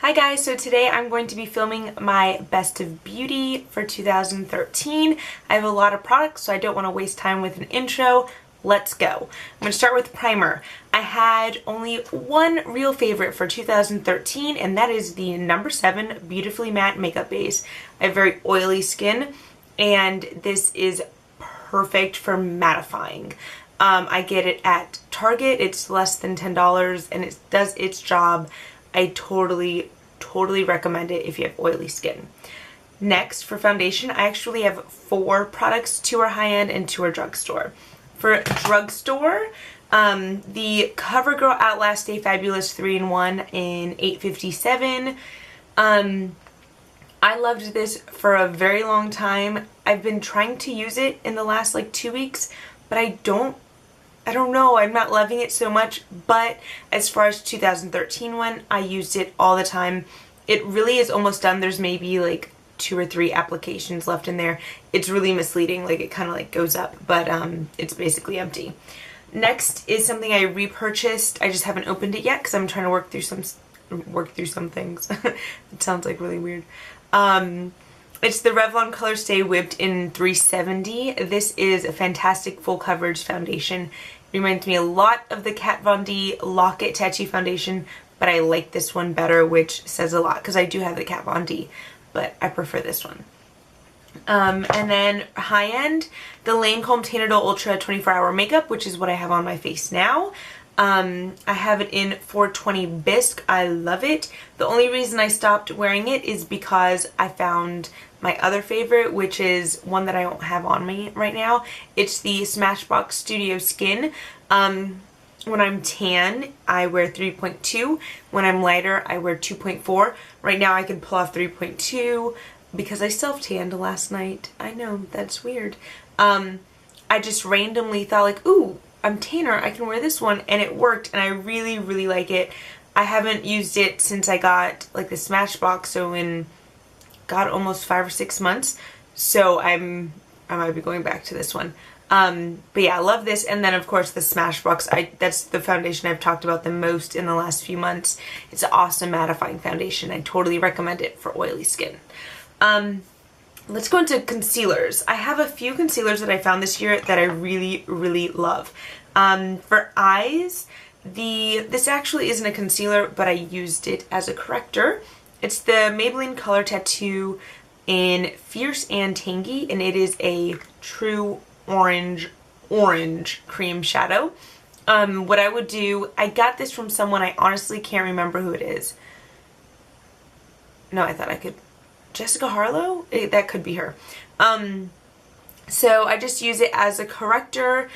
Hi guys, so today I'm going to be filming my best of beauty for 2013. I have a lot of products, so I don't want to waste time with an intro. Let's go. I'm going to start with primer. I had only one real favorite for 2013, and that is the number 7 Beautifully Matte Makeup Base. I have very oily skin, and this is perfect for mattifying. I get it at Target. It's less than $10, and it does its job. I totally recommend it if you have oily skin. Next, for foundation, I actually have 4 products. 2 are high-end and 2 are drugstore. For drugstore, the CoverGirl Outlast Stay Fabulous 3-in-1 in $8.57. I loved this for a very long time. I've been trying to use it in the last like 2 weeks, but I don't know, I'm not loving it so much. But as far as 2013 one, I used it all the time. It really is almost done. There's maybe like 2 or 3 applications left in there. It's really misleading, like it kind of like goes up, but it's basically empty. Next is something I repurchased. I just haven't opened it yet because I'm trying to work through some things. It sounds like really weird. It's the Revlon Color Stay Whipped in 370. This is a fantastic full coverage foundation. It reminds me a lot of the Kat Von D Lock It Tatchy foundation, but I like this one better, which says a lot because I do have the Kat Von D, but I prefer this one. And then high-end, the Lancome Tanadol Ultra 24-Hour Makeup, which is what I have on my face now. I have it in 420 Bisque. I love it. The only reason I stopped wearing it is because I found my other favorite, which is one that I don't have on me right now. It's the Smashbox Studio Skin. When I'm tan, I wear 3.2. When I'm lighter, I wear 2.4. Right now I can pull off 3.2 because I self-tanned last night. I know, that's weird. I just randomly thought like, ooh, I'm tanner, I can wear this one, and it worked, and I really like it. I haven't used it since I got like the Smashbox, so in almost 5 or 6 months. So I might be going back to this one. But yeah, I love this. And then of course the Smashbox, that's the foundation I've talked about the most in the last few months. It's an awesome mattifying foundation. I totally recommend it for oily skin. Let's go into concealers. I have a few concealers that I found this year that I really love. For eyes, this actually isn't a concealer, but I used it as a corrector. It's the Maybelline Color Tattoo in Fierce and Tangy, and it is a true orange cream shadow. What I would do, I got this from someone, I honestly can't remember who it is. No, I thought I could. Jessica Harlow? That could be her. So I just use it as a corrector,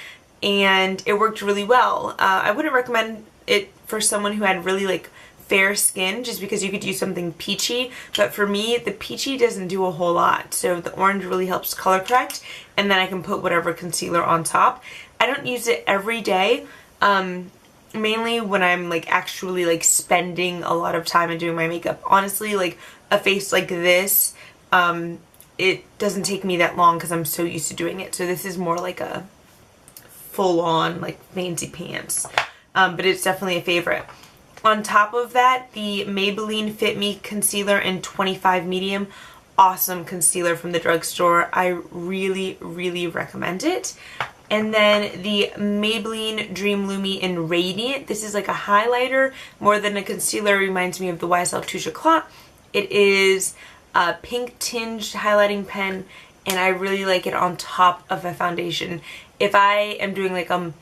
and it worked really well. I wouldn't recommend it for someone who had really like fair skin, just because you could use something peachy, but for me the peachy doesn't do a whole lot, so the orange really helps color correct, and then I can put whatever concealer on top. I don't use it every day, mainly when I'm like actually like spending a lot of time and doing my makeup. Honestly, like a face like this, it doesn't take me that long because I'm so used to doing it, so this is more like a full-on like fancy pants, but it's definitely a favorite. On top of that, the Maybelline Fit Me Concealer in 25 Medium. Awesome concealer from the drugstore. I really recommend it. And then the Maybelline Dream Lumi in Radiant. This is like a highlighter more than a concealer. It reminds me of the YSL Touche Éclat. It is a pink tinged highlighting pen, and I really like it on top of a foundation. If I am doing like a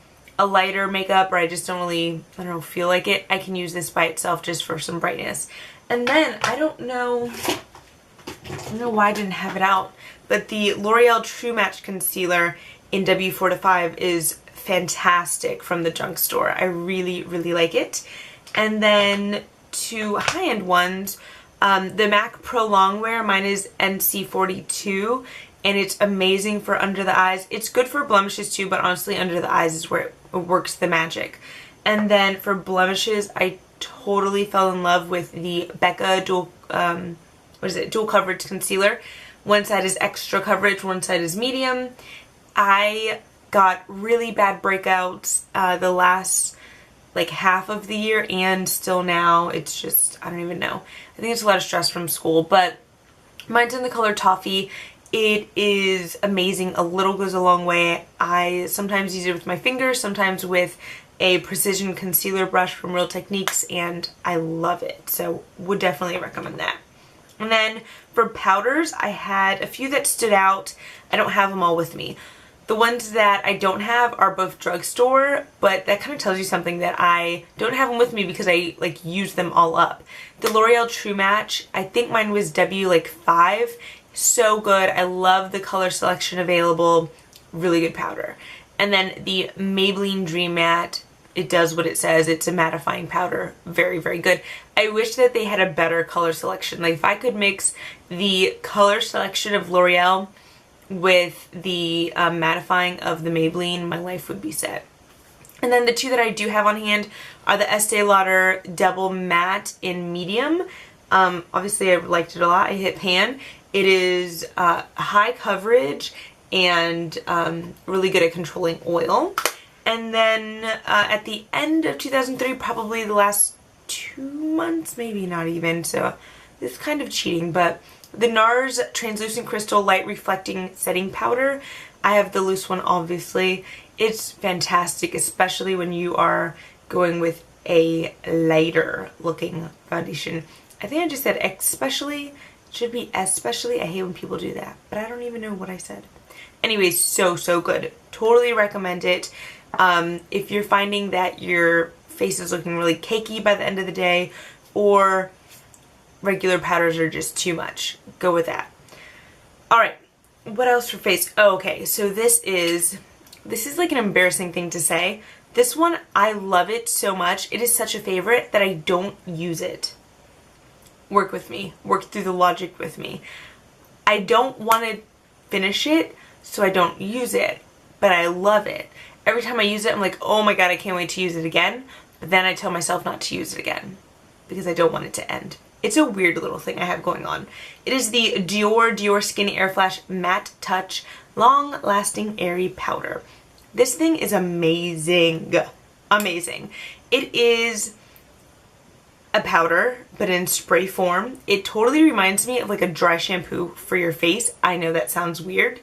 lighter makeup, or I just don't really, feel like it, I can use this by itself just for some brightness. And then, I don't know why I didn't have it out, but the L'Oreal True Match Concealer in W4 to 5 is fantastic from the drugstore. I really like it. And then 2 high-end ones, the MAC Pro Longwear, mine is NC42, and it's amazing for under the eyes. It's good for blemishes too, but honestly under the eyes is where it works the magic. And then for blemishes, I totally fell in love with the Becca dual coverage concealer. One side is extra coverage, one side is medium. I got really bad breakouts the last like half of the year, and still now it's just, I don't even know. I think it's a lot of stress from school, but mine's in the color Toffee. It is amazing. A little goes a long way. I sometimes use it with my fingers, sometimes with a precision concealer brush from Real Techniques, and I love it. So would definitely recommend that. And then for powders, I had a few that stood out. I don't have them all with me. The ones that I don't have are both drugstore, but that kind of tells you something that I don't have them with me because I like use them all up. The L'Oreal True Match, I think mine was W like 5. So good. I love the color selection available. Really good powder. And then the Maybelline Dream Matte, it does what it says. It's a mattifying powder. Very, very good. I wish that they had a better color selection. Like if I could mix the color selection of L'Oreal with the mattifying of the Maybelline, my life would be set. And then the two that I do have on hand are the Estee Lauder Double Matte in medium. Obviously I liked it a lot. I hit pan. It is high coverage and really good at controlling oil. And then at the end of 2003, probably the last 2 months, maybe not even, so it's kind of cheating, but the NARS Translucent Crystal Light Reflecting Setting Powder. I have the loose one, obviously. It's fantastic, especially when you are going with a lighter looking foundation. I think I just said especially. It should be especially. I hate when people do that, but I don't even know what I said. Anyways, so good. Totally recommend it. If you're finding that your face is looking really cakey by the end of the day, or regular powders are just too much, go with that. Alright, what else for face? Oh, okay, so this is like an embarrassing thing to say. This one, I love it so much. It is such a favorite that I don't use it. Work with me. Work through the logic with me. I don't want to finish it, so I don't use it, but I love it. Every time I use it, I'm like, oh my god, I can't wait to use it again. But then I tell myself not to use it again because I don't want it to end. It's a weird little thing I have going on. It is the Dior Skin Air Flash Matte Touch Long Lasting Airy Powder. This thing is amazing. Amazing. It is a powder, but in spray form. It totally reminds me of like a dry shampoo for your face. I know that sounds weird.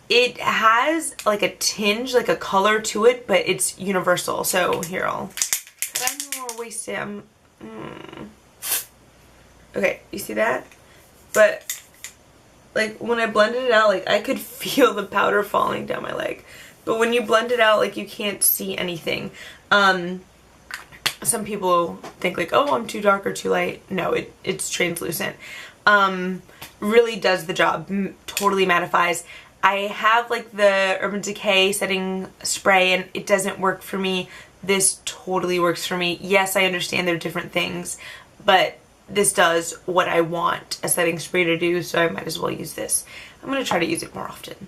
It has like a tinge, like a color to it, but it's universal. So here, I'm more wasted. Okay, you see that? But like when I blended it out, like I could feel the powder falling down my leg. But when you blend it out, like you can't see anything. Some people think like, oh, I'm too dark or too light. No, it's translucent. Really does the job. Totally mattifies. I have like the Urban Decay setting spray and it doesn't work for me. This totally works for me. Yes, I understand they're different things, but this does what I want a setting spray to do, so I might as well use this. I'm going to try to use it more often.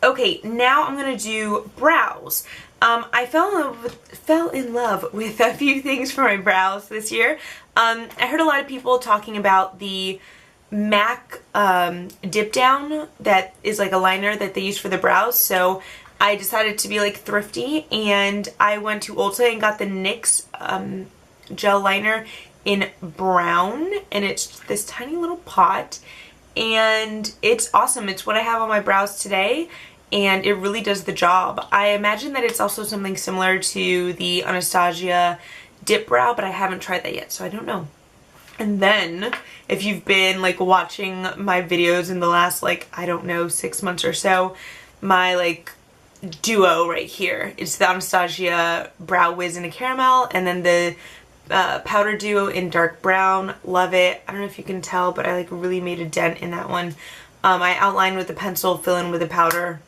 Okay, now I'm going to do brows. I fell in love with a few things for my brows this year. I heard a lot of people talking about the MAC dip down that is like a liner that they use for the brows, so I decided to be like thrifty and I went to Ulta and got the NYX gel liner in brown, and it's this tiny little pot and it's awesome. It's what I have on my brows today and it really does the job. I imagine that it's also something similar to the Anastasia dip brow, but I haven't tried that yet, so I don't know. And then if you've been like watching my videos in the last like, I don't know, 6 months or so, my like duo right here, it's the Anastasia Brow Wiz in a caramel and then the powder duo in dark brown. Love it. I don't know if you can tell, but I like really made a dent in that one. I outline with a pencil, fill in with a powder.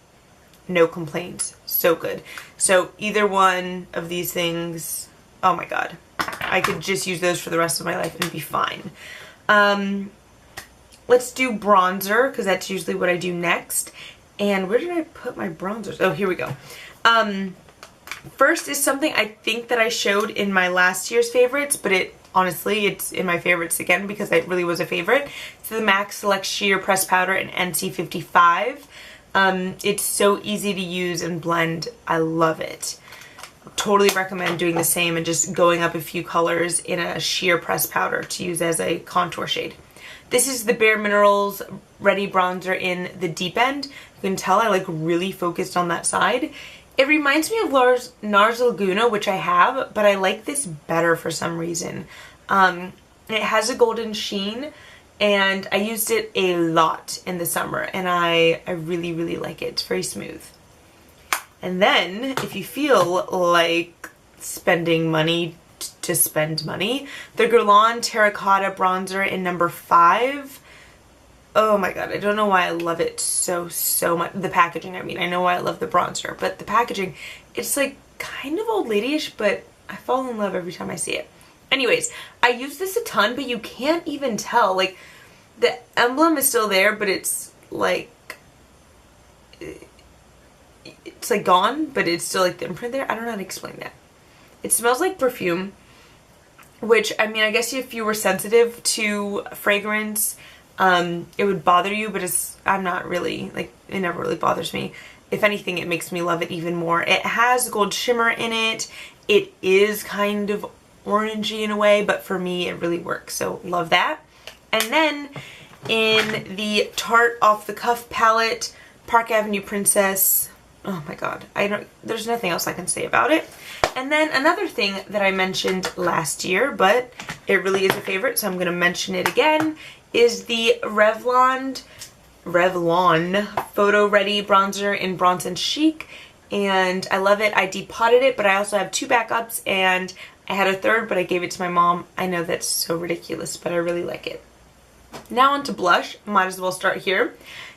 No complaints. So good. So either one of these things, oh my god, I could just use those for the rest of my life and be fine. Let's do bronzer because that's usually what I do next. And where did I put my bronzers? Oh, here we go. First is something I think that I showed in my last year's favorites, but honestly, it's in my favorites again because it really was a favorite. It's the MAC Select Sheer Pressed Powder in NC55. It's so easy to use and blend. I love it. totally recommend doing the same and just going up a few colors in a sheer press powder to use as a contour shade. This is the Bare Minerals Ready Bronzer in the deep end. You can tell I like really focused on that side. It reminds me of NARS Laguna, which I have, but I like this better for some reason. It has a golden sheen, and I used it a lot in the summer, and I really, really like it. It's very smooth. And then, if you feel like spending money to spend money, the Guerlain Terracotta Bronzer in number 5. Oh my god, I don't know why I love it so much. The packaging, I mean. I know why I love the bronzer, but the packaging, it's like kind of old ladyish, but I fall in love every time I see it. Anyways, I use this a ton, but you can't even tell. Like, the emblem is still there, but it's like gone, but it's still like the imprint there. I don't know how to explain that. It smells like perfume, which, I mean, I guess if you were sensitive to fragrance, it would bother you, but I'm not really, like, it never really bothers me. If anything, it makes me love it even more. It has gold shimmer in it. It is kind of orangey in a way, but for me, it really works, so love that. And then, in the Tarte Off the Cuff palette, Park Avenue Princess. Oh my god, there's nothing else I can say about it. And then another thing that I mentioned last year, but it really is a favorite, so I'm going to mention it again, is the Revlon Photo Ready Bronzer in Bronze and Chic. And I love it. I depotted it, but I also have 2 backups, and I had a third, but I gave it to my mom. I know that's so ridiculous, but I really like it. Now on to blush. Might as well start here.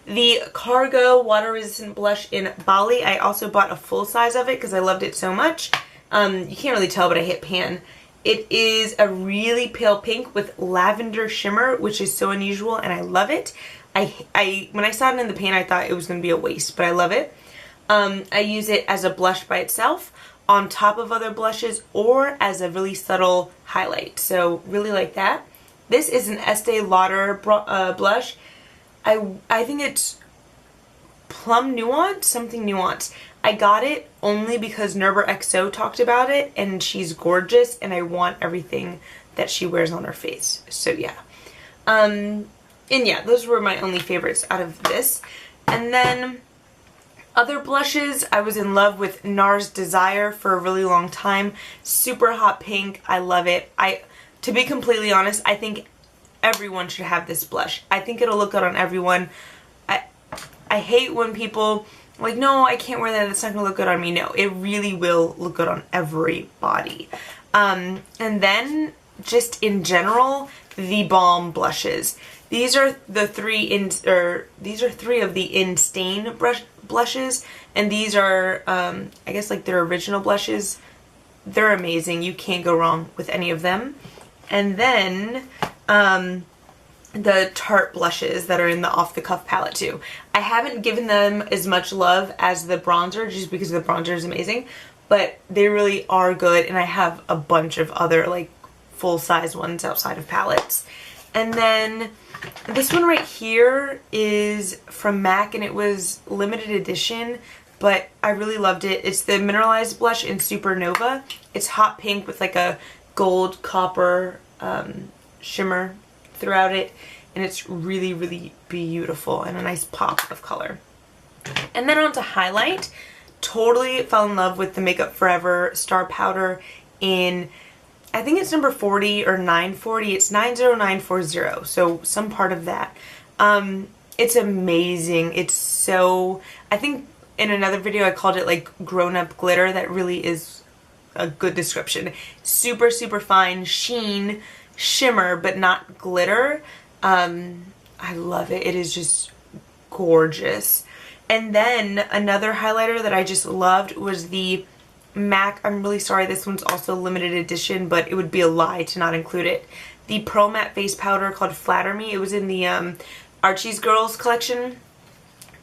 The Cargo Water Resistant Blush in Bali. I also bought a full size of it because I loved it so much. You can't really tell, but I hit pan. It is a really pale pink with lavender shimmer, which is so unusual, and I love it. When I saw it in the pan, I thought it was going to be a waste, but I love it. I use it as a blush by itself, on top of other blushes, or as a really subtle highlight. So really like that. This is an Estee Lauder blush. I think it's Plum Nuance, something nuance. I got it only because xoxo talked about it, and she's gorgeous, and I want everything that she wears on her face. So yeah. And yeah, those were my only favorites out of this. And then other blushes, I was in love with NARS Desire for a really long time. Super hot pink. I love it. To be completely honest, I think everyone should have this blush. I think it'll look good on everyone. I hate when people like, no, I can't wear that. That's not going to look good on me. No, it really will look good on everybody. And then just in general, the Balm blushes. These are the three of the In Stain blushes, and these are I guess like their original blushes. They're amazing. You can't go wrong with any of them. And then the Tarte blushes that are in the Off the Cuff palette too. I haven't given them as much love as the bronzer just because the bronzer is amazing, but they really are good, and I have a bunch of other like full-size ones outside of palettes. And then this one right here is from MAC, and it was limited edition, but I really loved it. It's the Mineralized Blush in Supernova. It's hot pink with like a gold copper shimmer throughout it, and it's really, really beautiful and a nice pop of color. And then on to highlight. Totally fell in love with the Makeup Forever Star Powder in, I think it's number 40 or 940. It's 90940, so some part of that. It's amazing. It's so, I think in another video I called it like grown-up glitter. That really is a good description. Super, super fine sheen, shimmer, but not glitter. I love it. It is just gorgeous. And then another highlighter that I just loved was the MAC, I'm really sorry, this one's also limited edition, but it would be a lie to not include it. The Pro Matte Face Powder called Flatter Me. It was in the Archie's Girls collection,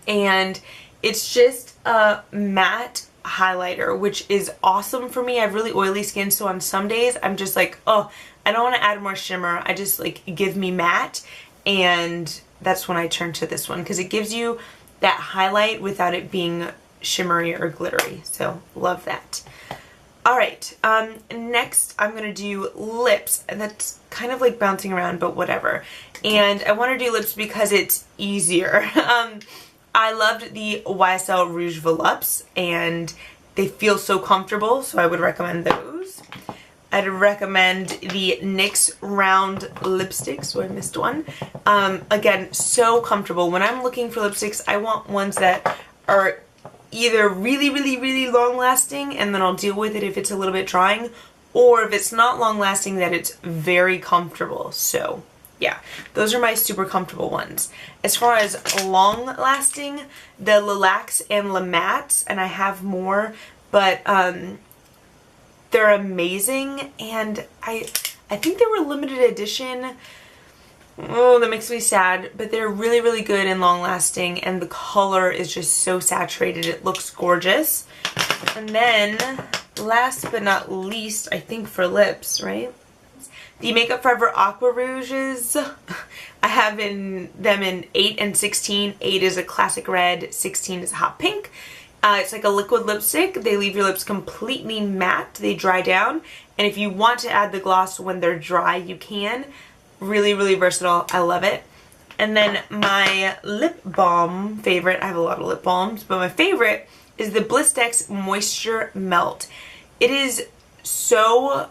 and it's just a matte highlighter, which is awesome for me. I have really oily skin, so on some days I'm just like, oh, I don't want to add more shimmer. I just like, give me matte, and that's when I turn to this one because it gives you that highlight without it being shimmery or glittery. So love that. Alright, next I'm going to do lips, and that's kind of like bouncing around, but whatever. And I want to do lips because it's easier. I loved the YSL Rouge Volupes, and they feel so comfortable, so I would recommend those. I'd recommend the NYX Round lipsticks, so I missed one. Again, so comfortable. When I'm looking for lipsticks, I want ones that are either really, really, really long lasting, and then I'll deal with it if it's a little bit drying, or if it's not long lasting, that it's very comfortable. So yeah, those are my super comfortable ones. As far as long lasting, the Lilacs and La Mattes, and I have more, but they're amazing, and I think they were limited edition. Oh, that makes me sad, but they're really, really good and long lasting, and the color is just so saturated. It looks gorgeous. And then last but not least, I think for lips, right? The Makeup Forever Aqua Rouges. I have them in 8 and 16. 8 is a classic red, 16 is a hot pink. It's like a liquid lipstick. They leave your lips completely matte. They dry down. And if you want to add the gloss when they're dry, you can. Really, really versatile. I love it. And then my lip balm favorite, I have a lot of lip balms, but my favorite is the Blistex Moisture Melt. It is so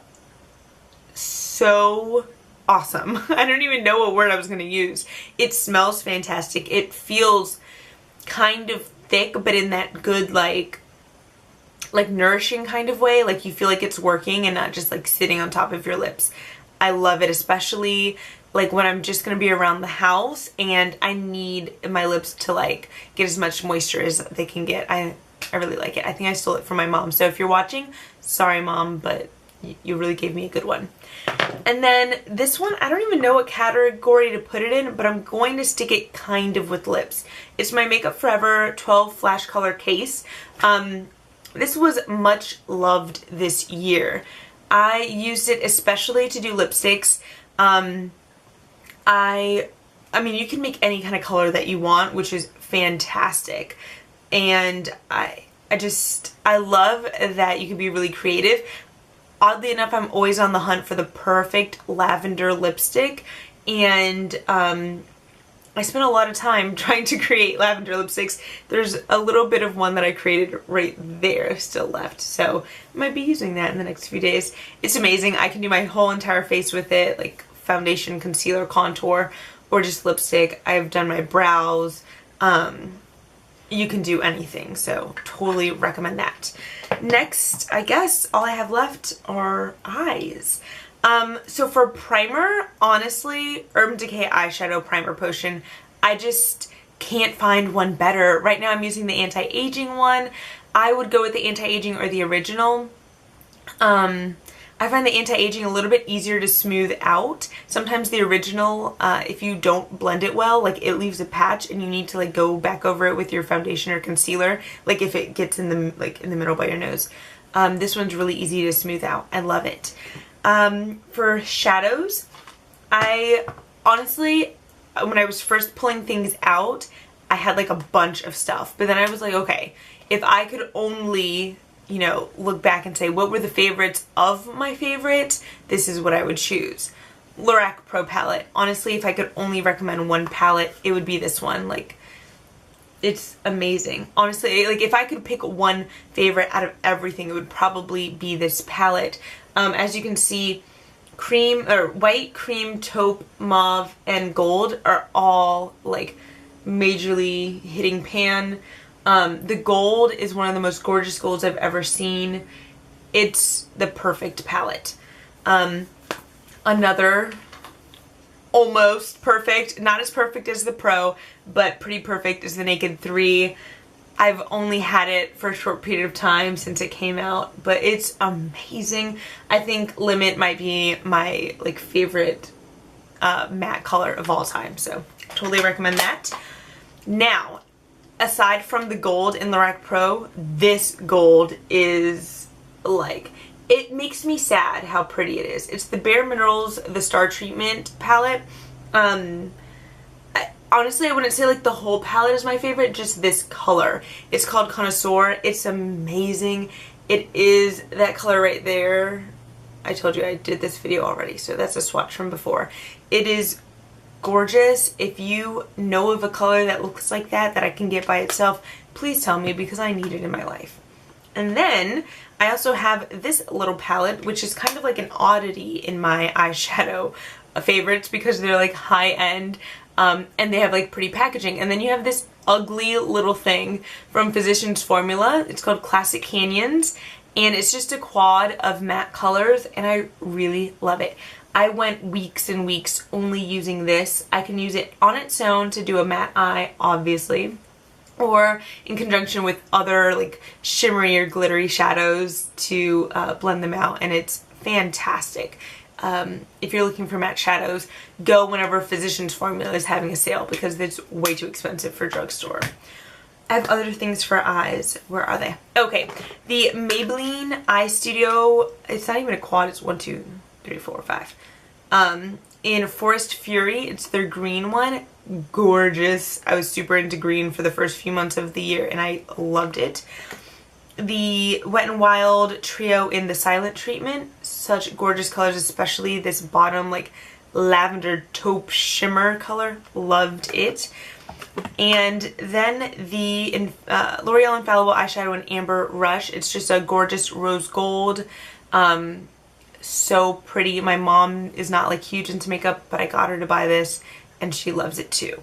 awesome. I don't even know what word I was going to use. It smells fantastic. It feels kind of thick, but in that good like nourishing kind of way. Like you feel like it's working and not just like sitting on top of your lips. I love it, especially like when I'm just going to be around the house and I need my lips to like get as much moisture as they can get. I really like it. I think I stole it from my mom. So if you're watching, sorry mom, but you really gave me a good one. And then this one, I don't even know what category to put it in, but I'm going to stick it kind of with lips. It's my Makeup Forever 12 Flash Color Case. This was much loved this year. I used it especially to do lipsticks. I mean, you can make any kind of color that you want, which is fantastic. And I love that you can be really creative. Oddly enough, I'm always on the hunt for the perfect lavender lipstick, and I spent a lot of time trying to create lavender lipsticks. There's a little bit of one that I created right there still left, so I might be using that in the next few days. It's amazing. I can do my whole entire face with it, like foundation, concealer, contour, or just lipstick. I've done my brows. You can do anything, so totally recommend that. Next, I guess all I have left are eyes. So for primer, honestly, Urban Decay Eyeshadow Primer Potion, I just can't find one better. Right now I'm using the anti-aging one. I would go with the anti-aging or the original. I find the anti-aging a little bit easier to smooth out. Sometimes the original, if you don't blend it well, like it leaves a patch and you need to like go back over it with your foundation or concealer, like if it gets in the middle by your nose. This one's really easy to smooth out. I love it. For shadows, I honestly, when I was first pulling things out, I had like a bunch of stuff, but then I was like, okay, if I could only, you know, look back and say what were the favorites of my favorites, this is what I would choose. Lorac Pro palette. Honestly, if I could only recommend one palette, it would be this one. Like, it's amazing. Honestly, like if I could pick one favorite out of everything, it would probably be this palette. As you can see, cream or white, cream, taupe, mauve, and gold are all like majorly hitting pan. The gold is one of the most gorgeous golds I've ever seen. It's the perfect palette. Another almost perfect, not as perfect as the Pro, but pretty perfect is the Naked 3. I've only had it for a short period of time since it came out, but it's amazing. I think Limit might be my like favorite matte color of all time, so totally recommend that. Now, aside from the gold in Lorac Pro, this gold is like, it makes me sad how pretty it is. It's the Bare Minerals, the Star Treatment palette. Honestly, I wouldn't say like the whole palette is my favorite, just this color. It's called Connoisseur. It's amazing. It is that color right there. I told you I did this video already, so that's a swatch from before. It is gorgeous. If you know of a color that looks like that I can get by itself, please tell me because I need it in my life. And then I also have this little palette, which is kind of like an oddity in my eyeshadow favorites because they're like high end and they have like pretty packaging. And then you have this ugly little thing from Physicians Formula. It's called Classic Canyons, and it's just a quad of matte colors, and I really love it. I went weeks and weeks only using this. I can use it on its own to do a matte eye, obviously, or in conjunction with other like shimmery or glittery shadows to blend them out, and it's fantastic. If you're looking for matte shadows, go whenever Physicians Formula is having a sale because it's way too expensive for drugstore. I have other things for eyes. Where are they? Okay, the Maybelline Eye Studio, it's not even a quad, it's 1, 2, 3, 4, 5. In Forest Fury, it's their green one. Gorgeous. I was super into green for the first few months of the year and I loved it. The Wet n Wild Trio in the Silent Treatment, such gorgeous colors, especially this bottom like lavender taupe shimmer color, loved it. And then the L'Oreal Infallible Eyeshadow in Amber Rush, it's just a gorgeous rose gold, so pretty. My mom is not like huge into makeup, but I got her to buy this and she loves it too.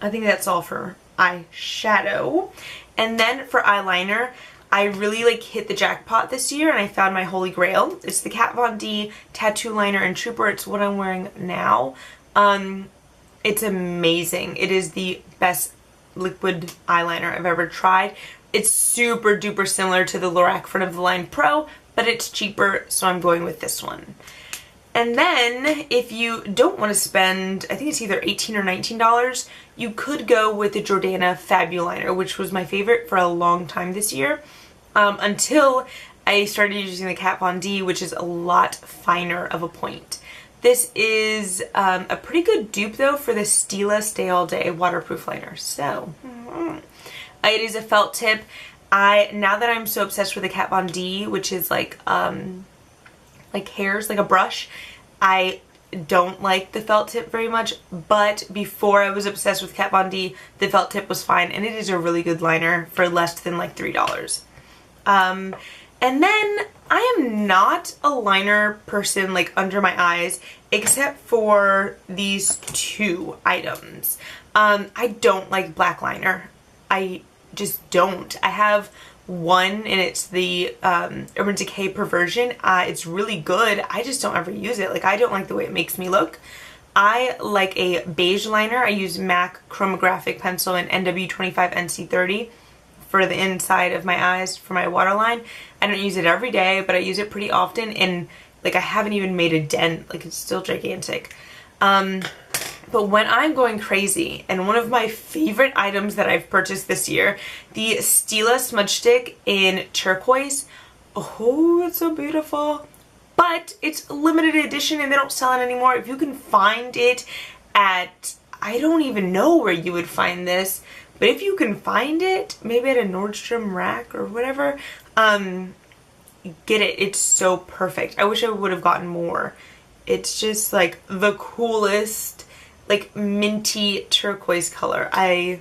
I think that's all for eyeshadow. And then for eyeliner, I really like hit the jackpot this year and I found my holy grail. It's the Kat Von D Tattoo Liner in Trooper. It's what I'm wearing now. It's amazing. It is the best liquid eyeliner I've ever tried. It's super duper similar to the Lorac Front of the Line Pro, but it's cheaper, so I'm going with this one. And then if you don't want to spend, I think it's either $18 or $19, you could go with the Jordana Fabuliner, which was my favorite for a long time this year, until I started using the Kat Von D, which is a lot finer of a point. This is a pretty good dupe though for the Stila Stay All Day waterproof liner. So it is a felt tip. Now that I'm so obsessed with the Kat Von D, which is like hairs, like a brush, I don't like the felt tip very much, but before I was obsessed with Kat Von D, the felt tip was fine, and it is a really good liner for less than like $3. And then I am not a liner person like under my eyes except for these two items. I don't like black liner. I just don't. I have one and it's the Urban Decay Perversion. It's really good. I just don't ever use it. Like, I don't like the way it makes me look. I like a beige liner. I use MAC Chromographic Pencil in NW25 NC30 for the inside of my eyes for my waterline. I don't use it every day, but I use it pretty often, and like I haven't even made a dent. Like, it's still gigantic. But when I'm going crazy, and one of my favorite items that I've purchased this year, the Stila Smudge Stick in Turquoise. Oh, it's so beautiful. But it's limited edition and they don't sell it anymore. If you can find it at, I don't even know where you would find this, but if you can find it, maybe at a Nordstrom Rack or whatever, get it. It's so perfect. I wish I would have gotten more. It's just like the coolest, like minty turquoise color. I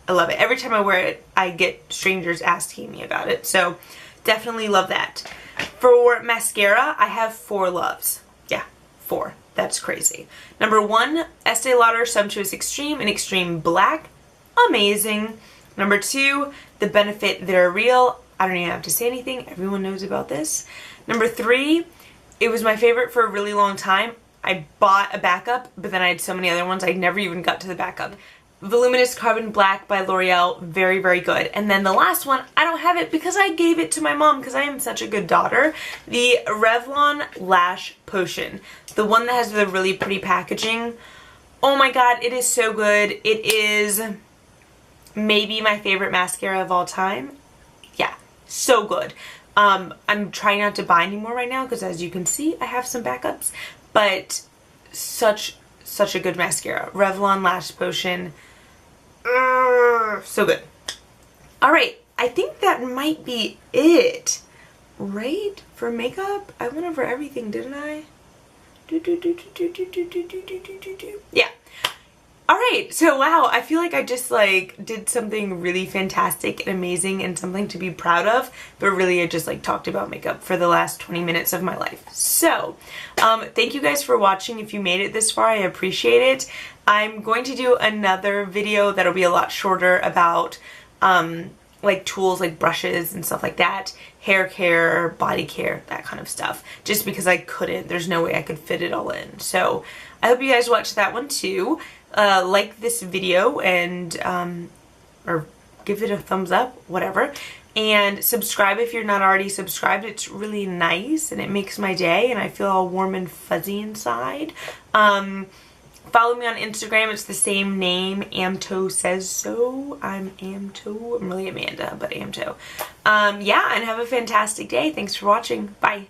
love it. Every time I wear it, I get strangers asking me about it. So definitely love that. For mascara, I have 4 loves. Yeah, 4. That's crazy. Number 1, Estee Lauder Sumptuous Extreme in Extreme Black. Amazing. Number 2, the Benefit They're Real. I don't even have to say anything. Everyone knows about this. Number 3, it was my favorite for a really long time. I bought a backup, but then I had so many other ones I never even got to the backup. Voluminous Carbon Black by L'Oreal, very, very good. And then the last one, I don't have it because I gave it to my mom because I am such a good daughter. The Revlon Lash Potion, the one that has the really pretty packaging. Oh my god, it is so good. It is maybe my favorite mascara of all time. Yeah, so good. I'm trying not to buy anymore right now because, as you can see, I have some backups, but such a good mascara. Revlon Lash Potion. So good. Alright, I think that might be it, right? For makeup? I went over everything, didn't I? Yeah. Alright, so wow, I feel like I just like did something really fantastic and amazing and something to be proud of, but really I just like talked about makeup for the last 20 minutes of my life. So, thank you guys for watching. If you made it this far, I appreciate it. I'm going to do another video that'll be a lot shorter about like tools like brushes and stuff like that, hair care, body care, that kind of stuff, just because I couldn't, there's no way I could fit it all in. So I hope you guys watch that one too. Like this video and or give it a thumbs up, whatever, and subscribe if you're not already subscribed. It's really nice and it makes my day and I feel all warm and fuzzy inside. Follow me on Instagram. It's the same name, AmTo says so. I'm AmTo. I'm really Amanda, but AmTo. Yeah, and have a fantastic day. Thanks for watching. Bye.